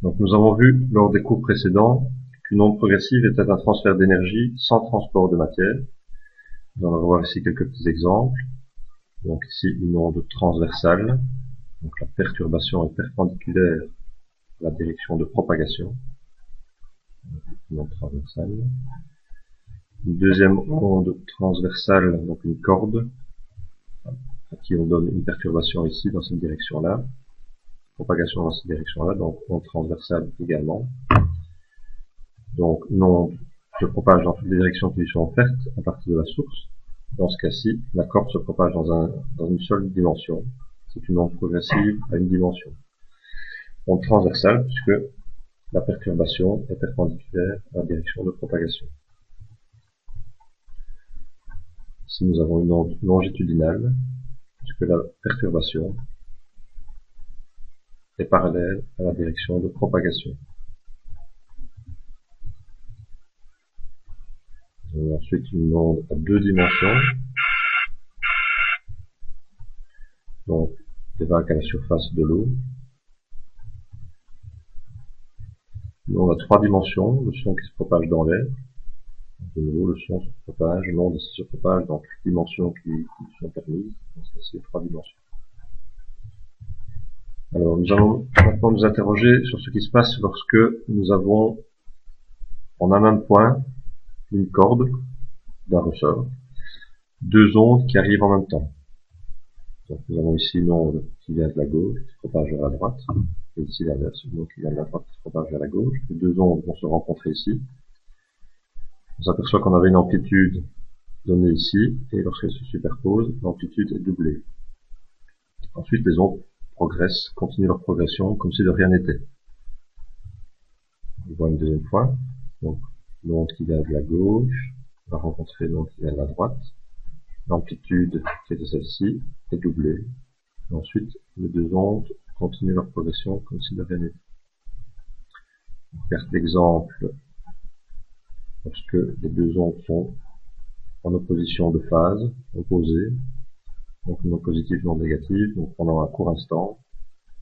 Donc nous avons vu lors des cours précédents qu'une onde progressive était un transfert d'énergie sans transport de matière. Nous allons voir ici quelques petits exemples. Donc ici une onde transversale. Donc la perturbation est perpendiculaire à la direction de propagation. Une onde transversale. Une deuxième onde transversale, donc une corde, à qui on donne une perturbation ici dans cette direction-là. Propagation dans cette direction-là, donc onde transversale également. Donc une onde se propage dans toutes les directions qui lui sont offertes à partir de la source. Dans ce cas-ci, la corde se propage dans une seule dimension. C'est une onde progressive à une dimension. Onde transversale, puisque la perturbation est perpendiculaire à la direction de propagation. Ici, nous avons une onde longitudinale, puisque la perturbation est parallèle à la direction de propagation. Nous avons ensuite une onde à deux dimensions, donc des vagues à la surface de l'eau. Une onde à trois dimensions, le son qui se propage dans l'air. De nouveau, le son se propage, l'onde se propage dans toutes les dimensions qui sont permises. Donc c'est trois dimensions. Alors, nous allons maintenant nous interroger sur ce qui se passe lorsque nous avons en un même point une corde d'un ressort, deux ondes qui arrivent en même temps. Donc nous avons ici une onde qui vient de la gauche, qui se propage vers la droite, et ici l'inverse, une onde qui vient de la droite, qui se propage vers la gauche. Les deux ondes vont se rencontrer ici. On s'aperçoit qu'on avait une amplitude donnée ici, et lorsqu'elles se superposent, l'amplitude est doublée. Ensuite, les ondes progressent, continuent leur progression comme si de rien n'était. On voit une deuxième fois. Donc, l'onde qui vient de la gauche va rencontrer l'onde qui vient de la droite. L'amplitude, qui était celle-ci, est doublée. Et ensuite, les deux ondes continuent leur progression comme si de rien n'était. Carte d'exemple, lorsque les deux ondes sont en opposition de phase, opposées, donc non positive, non négative, donc pendant un court instant,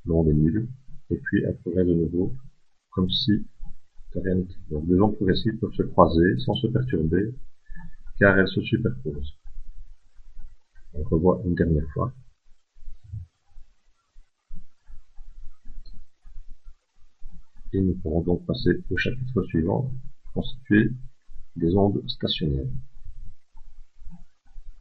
l'onde est nulle, et puis elle progresse de nouveau, comme si de rien n'était. Donc deux ondes progressives peuvent se croiser sans se perturber, car elles se superposent. On revoit une dernière fois. Et nous pourrons donc passer au chapitre suivant, constitué des ondes stationnaires.